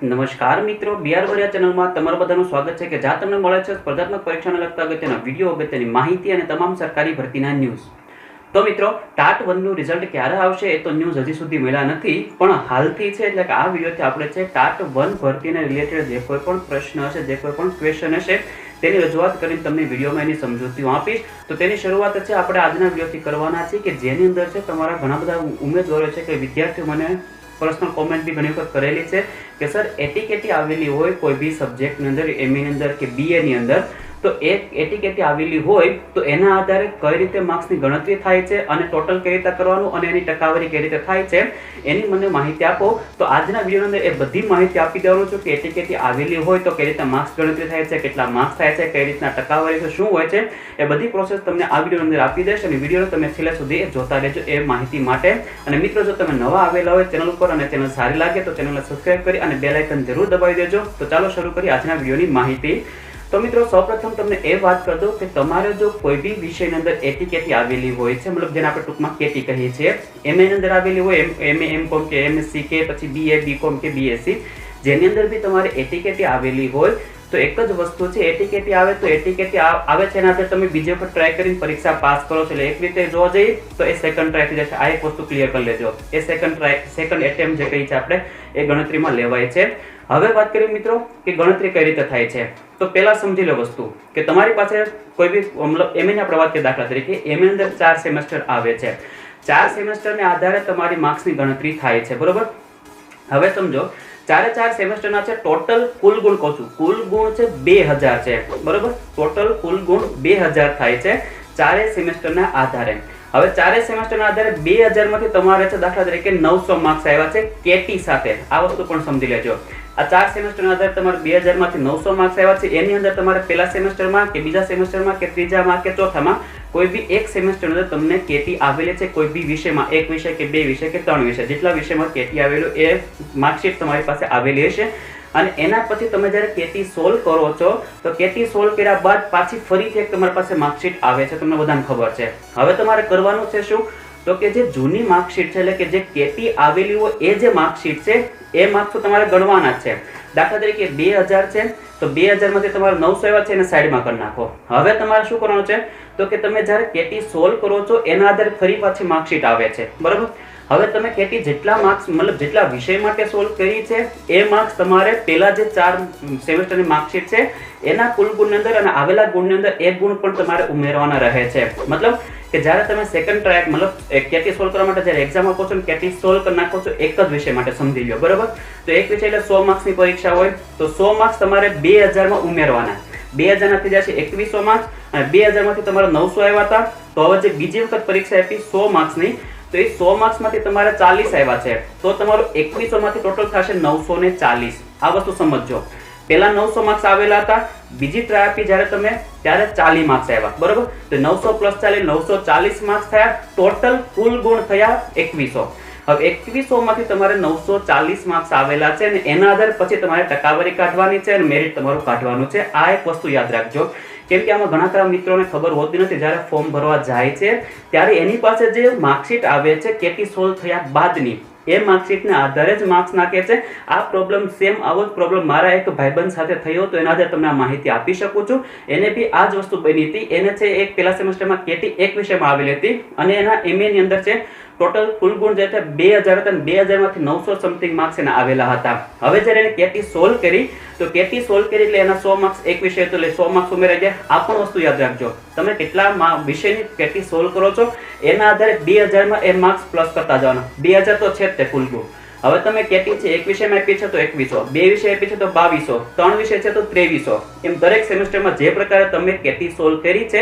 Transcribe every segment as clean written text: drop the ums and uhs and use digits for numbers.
નમસ્કાર મિત્રો, બીઆર વરિયા ચેનલમાં તમારું બધાનું સ્વાગત છે કે જ્યાં તમને મળે છે સ્પર્ધાત્મક પરીક્ષાને લગતા અગત્યના વિડીયો, અગત્યની માહિતી અને તમામ સરકારી ભરતીના ન્યૂઝ. તો મિત્રો, ટાટ 1 નું રિઝલ્ટ ક્યારે આવશે એ તો ન્યૂઝ હજી સુધી મળ્યા નથી, પણ હાલથી છે એટલે કે આ વિડીયોથી આપણે છે ટાટ 1 ભરતીને રિલેટેડ જે કોઈ પણ પ્રશ્ન હશે, જે કોઈ પણ ક્વેશ્ચન હશે તેની રજૂઆત કરીને તમને વિડીયોમાં એની સમજૂતીઓ આપીશ. તો તેની શરૂઆત છે આપણે આજના વિડીયોથી કરવાના છે કે જેની અંદર છે તમારા ઘણા બધા ઉમેદવારો છે કે વિદ્યાર્થીઓ મને પર્સનલ કોમેન્ટ બી ઘણી વખત કરેલી છે કે સર એટીકેટી આવેલી હોય કોઈ બી સબ્જેક્ટની અંદર, એમની અંદર કે બીએની અંદર, તો એક એટીકેટી આવેલી હોય તો એના આધારે કઈ રીતે માર્ક્સની ગણતરી થાય છે અને ટોટલ કઈ રીતે કરવાનું અને એની ટકાવારી કઈ રીતે થાય છે એની મને માહિતી આપો. તો આજના વિડીયોની અંદર એ બધી માહિતી આપી દેવાનું છું કે એટીકેટી આવેલી હોય તો કઈ રીતે માર્ક્સ ગણતરી થાય છે, કેટલા માર્ક્સ થાય છે, કઈ રીતના ટકાવારી શું હોય છે, એ બધી પ્રોસેસ તમને આ વિડીયોની અંદર આપી દઈશ અને વિડીયો તમે છેલ્લે સુધી જોતા રહેજો એ માહિતી માટે. અને મિત્રો, જો તમે નવા આવેલા હોય ચેનલ ઉપર અને ચેનલ સારી લાગે તો ચેનલને સબસ્ક્રાઇબ કરી અને બેલ આઇકન જરૂર દબાવી દેજો. તો ચાલો શરૂ કરીએ આજના વિડીયોની માહિતી. તો મિત્રો, સૌપ્રથમ તમને એ વાત કરી દઉં કે તમારે જો કોઈ બી વિષયની અંદર એટીકેટી આવેલી હોય છે, મતલબ જેને આપણે ટૂંકમાં કેટી કહીએ છીએ, એમની અંદર આવેલી હોય, એમએ, એમકોમ કે એમએસસી કે પછી બીએ, બીકોમ કે બીએસસી, જેની અંદર બી તમારે એટીકેટી આવેલી હોય તો એક જ વસ્તુ છે, એટીકેટી આવે તો એટીકેટી આવે છે એના તમે બીજી વખત ટ્રાય કરીને પરીક્ષા પાસ કરો છો એટલે એક રીતે જોવા જઈએ તો એ સેકન્ડ ટ્રાય થઈ જશે. આ એક વસ્તુ ક્લિયર કરી લેજો, એ સેકન્ડ એટેમ્પ જે કહી છે આપણે એ ગણતરીમાં લેવાય છે. હવે વાત કરીએ મિત્રો કે ગણતરી કઈ રીતે થાય છે. તો પહેલા સમજી લો વસ્તુ કે તમારી પાસે કોઈ બી મતલબ એમની આપણે વાત કરીએ, દાખલા તરીકે એમની અંદર 4 સેમેસ્ટર આવે છે. 4 સેમેસ્ટરને આધારે તમારી માર્ક્સની ગણતરી થાય છે, બરોબર. હવે સમજો 4 સેમેસ્ટરના છે ટોટલ કુલ ગુણ કહું છું, કુલ ગુણ છે 2000 છે, બરોબર. ટોટલ કુલ ગુણ 2000 થાય છે 4 સેમેસ્ટરના આધારે. હવે 4 સેમેસ્ટરના આધારે 2000 માંથી તમારે છે દાખલા તરીકે 900 માર્ક્સ આવ્યા છે કેટી સાથે. આ વસ્તુ પણ સમજી લેજો. આ 4 સેમેસ્ટરના આધારે તમારે 2000 માંથી 900 માર્ક્સ આવ્યા છે. એની અંદર તમારે પહેલા સેમેસ્ટરમાં કે બીજા સેમેસ્ટરમાં કે ત્રીજામાં કે ચોથામાં કોઈ બી એક સેમેસ્ટરની અંદર તમને કેટી આવેલી છે કોઈ બી વિષયમાં, એક વિષય કે બે વિષય કે ત્રણ વિષય, જેટલા વિષયમાં કેટી આવેલું એ માર્કશીટ તમારી પાસે આવેલી હશે. અને એના પછી તમે જ્યારે કેટી સોલ્વ કરો છો તો કેટી સોલ્વ કર્યા બાદ પાછી ફરીથી એક તમારી પાસે માર્કશીટ આવે છે, તમને બધાને ખબર છે. હવે તમારે કરવાનું છે શું, તો કે જે જૂની માર્કશીટ છે એટલે કે જે કેટી આવેલી હોય એ જે માર્કશીટ છે એ માર્ક્સ તો તમારે ગણવાના જ છે. દાખલા તરીકે 2000 છે તો 2000 માંથી તમારે 900 આવ્યા છે એને સાઈડમાં કરી નાખો. હવે તમારે શું કરવાનું છે તો કે તમે જ્યારે કેટી સોલ્વ કરો છો એના આધારે ફરી પાછી માર્કશીટ આવે છે, બરાબર. હવે તમે કેટી જેટલા માર્ક્સ મતલબ જેટલા વિષય માટે સોલ્વ કરી છે એ માર્ક્સ તમારે પેલા જે 4 સેમેસ્ટરની માર્કશીટ છે એના કુલ ગુણની અંદર અને આવેલા ગુણની અંદર એક ગુણ પણ તમારે ઉમેરવાના રહે છે. મતલબ કે જ્યારે તમે સેકન્ડ ટ્રાય મતલબ કેટી સોલ્વ કરવા માટે જ્યારે એક્ઝામ આપો છો ને કેટી સોલ્વ કરી નાખો છો એક જ વિષય માટે, સમજી લો, બરાબર. તો એક વિષય એટલે 100 માર્ક્સની પરીક્ષા હોય તો 100 માર્ક્સ તમારે 2000 માં ઉમેરવાના. 2000 ના થઈ જશે 2100 માર્ક્સ અને 2000 માંથી તમારે 900 આવ્યા હતા તો હવે જે બીજી વખત પરીક્ષા આપી 100 માર્ક્સની તો એ 100 માર્ક્સ માંથી તમારે 40 આવ્યા છે તો તમારું 2100 માંથી ટોટલ થશે 940. આ વસ્તુ સમજજો. પહેલા 900 માર્ક્સ આવેલા હતા, બીજી ટ્રાય આપી જ્યારે તમે ત્યારે 40 માર્ક્સ આવ્યા, બરોબર. તો 900 + 40 940 માર્ક્સ થયા. ટોટલ કુલ ગુણ થયા 2100. હવે 2100 માંથી તમારે 940 માર્ક્સ આવેલા છે અને એના આધારે પછી તમારે ટકાવારી કાઢવાની છે અને મેરિટ તમારું કાઢવાનું છે. આ એક વસ્તુ યાદ રાખજો, કેમ કે આમાં ઘણા ખરા મિત્રોને ખબર હોતી નથી. જ્યારે ફોર્મ ભરવા જાય છે ત્યારે એની પાસે જે માર્કશીટ આવે છે કેટી સોલ્વ થયા બાદની એ માર્કશીટના આધારે જ માર્ક્સ નાખે છે. આ પ્રોબ્લેમ સેમ આવો જ પ્રોબ્લેમ મારા એક ભાઈબંધ સાથે થયો તો એના આધારે તમને આ માહિતી આપી શકું છું. એને બી આ જ વસ્તુ બની હતી. એને છે એક પહેલા સેમેસ્ટરમાં કેટી એક વિષયમાં આવેલી હતી અને એના એમએ ની અંદર છે ટોટલ કુલ ગુણ જે હતા 2000 હતા અને 2000 માંથી 900 સમથિંગ માર્ક્સ એના આવેલા હતા. હવે જ્યારે એને કેટી સોલ્વ કરી તો કેટી સોલ્વ કરી એટલે એના 100 માર્ક્સ એક વિષય હતો એટલે 100 માર્ક્સ ઉમેરાઈ ગયા. આ પણ વસ્તુ યાદ રાખજો, તમે કેટલા વિષયની કેટી સોલ્વ કરો છો એના આધારે 2000 માં એ માર્ક્સ પ્લસ કરતા જવાના. 2000 તો છે જ તે કુલ ગુણ. હવે તમે કેટી છે એક વિષયમાં આપી છે તો 2100, બે વિષય આપી છે તો 2200, ત્રણ વિષય છે તો 2300, એમ દરેક સેમેસ્ટરમાં જે પ્રકારે તમે કેટી સોલ્વ કરી છે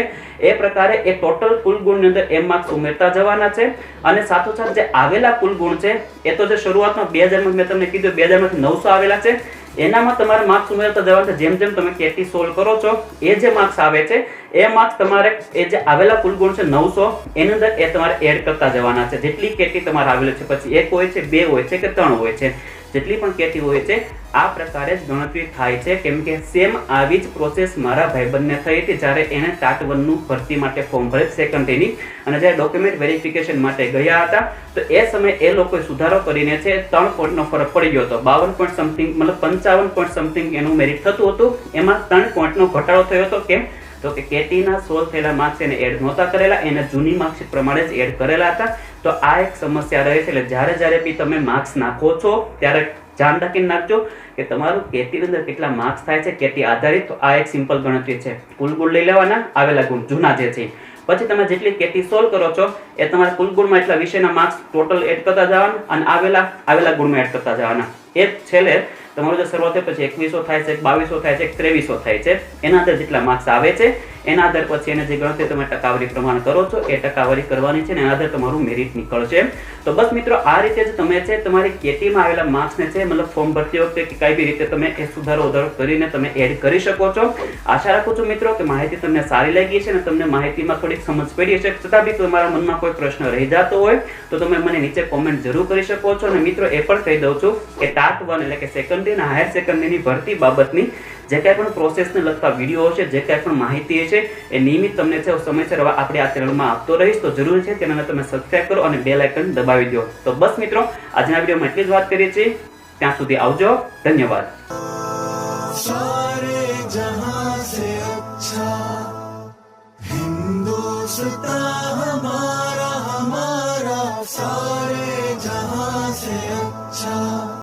એ પ્રકારે એ ટોટલ કુલ ગુણની અંદર એમ માર્ક્સ ઉમેરતા જવાના છે. અને સાથોસાથ જે આવેલા કુલ ગુણ છે એ તો જે શરૂઆતમાં 2000 માં મેં તમને કીધું 2000 માંથી 900 આવેલા છે એનામાં તમારે માર્ક્સ ઉમેરતા જવાના છે. જેમ જેમ તમે કેટી સોલ્વ કરો છો એ જે માર્ક્સ આવે છે એ માર્ક્સ તમારે એ જે આવેલા કુલ ગુણ છે 900 એની અંદર એ તમારે એડ કરતા જવાના છે. જેટલી કેટી તમારે આવેલી છે, પછી એક હોય છે, બે હોય છે કે ત્રણ હોય છે, જેટલી પણ કેટી હોય છે આ પ્રકારે જ ગણતરી થાય છે, કેમ કે સેમ આવી જ પ્રોસેસ મારા ભાઈબંધને થઈ હતી જ્યારે એને ટાટ 1 નું ભરતી માટે ફોર્મ ભરે સેકન્ડરીની, અને જ્યારે ડોક્યુમેન્ટ વેરિફિકેશન માટે ગયા હતા તો એ સમયે એ લોકોએ સુધારો કરીને છે 3 પોઈન્ટનો ફરક પડી ગયો હતો. 52 પોઈન્ટ સમથિંગ મતલબ 55 પોઈન્ટ સમથિંગ એનું મેરિટ થતું હતું, એમાં 3 પોઈન્ટનો ઘટાડો થયો હતો. કેમ તો કે કેટીના સોલ્વ થયેલા માર્ક્સ એને એડ નહોતા કરેલા, એને જૂની માર્કશીટ પ્રમાણે જ એડ કરેલા હતા. તો આ એક સમસ્યા રહે છે. એટલે જ્યારે બી તમે માર્ક્સ નાખો છો ત્યારે ધ્યાન રાખીને નાખજો કે તમારું કેટીની અંદર કેટલા માર્ક્સ થાય છે કેટી આધારિત. તો આ એક સિમ્પલ ગણતરી છે. કુલ ગુણ લઈ લેવાના, આવેલા ગુણ જૂના જે છે, પછી તમે જેટલી કેટી સોલ્વ કરો છો એ તમારા કુલ ગુણમાં એટલા વિષયના માર્ક્સ ટોટલ એડ કરતા જવાના અને આવેલા ગુણમાં એડ કરતા જવાના. એ છેલ્લે તમારું જે શરૂઆત થાય પછી 2100 થાય છે, 2200 થાય છે, 2300 થાય છે, એના આધારે જેટલા માર્ક્સ આવે છે એના આધાર પછી એને જે ગણતરી તમે ટકાવારી પ્રમાણે કરો છો એ ટકાવારી કરવાની છે, એના આધારે તમારું મેરિટ નીકળશે. તો બસ મિત્રો આ રીતે જ તમે છે તમારી કેટીમાં આવેલા માર્ક્સને છે મતલબ ફોર્મ ભરતી વખતે કે કઈ બી રીતે તમે એ સુધારો વધારો કરીને તમે એડ કરી શકો છો. આશા રાખું છું મિત્રો કે માહિતી તમને સારી લાગી છે અને તમને માહિતીમાં થોડીક સમજ પડી હશે. છતાં બી તમારા મનમાં કોઈ પ્રશ્ન રહી જતો હોય તો તમે મને નીચે કોમેન્ટ જરૂર કરી શકો છો. અને મિત્રો એ પણ કહી દઉં છું કે ટાટ 1 એટલે કે સેકન્ડરી અને હાયર સેકન્ડરીની ભરતી બાબતની જે કાંઈ પણ પ્રોસેસને લગતા વિડીયો છે, જે કાંઈ પણ માહિતી છે એ નિયમિત તમને છે સમયસર આપણે આ ચેનલમાં આપતો રહીશ. તો જરૂર છે ચેનલને તમે સબસ્ક્રાઇબ કરો અને બેલ આઇકન દબાવી દો. તો બસ મિત્રો આજના વિડીયોમાં એટલી જ વાત કરીએ છીએ. ત્યાં સુધી આવજો. ધન્યવાદ. सारे जहां से अच्छा हिंदुस्तान हमारा।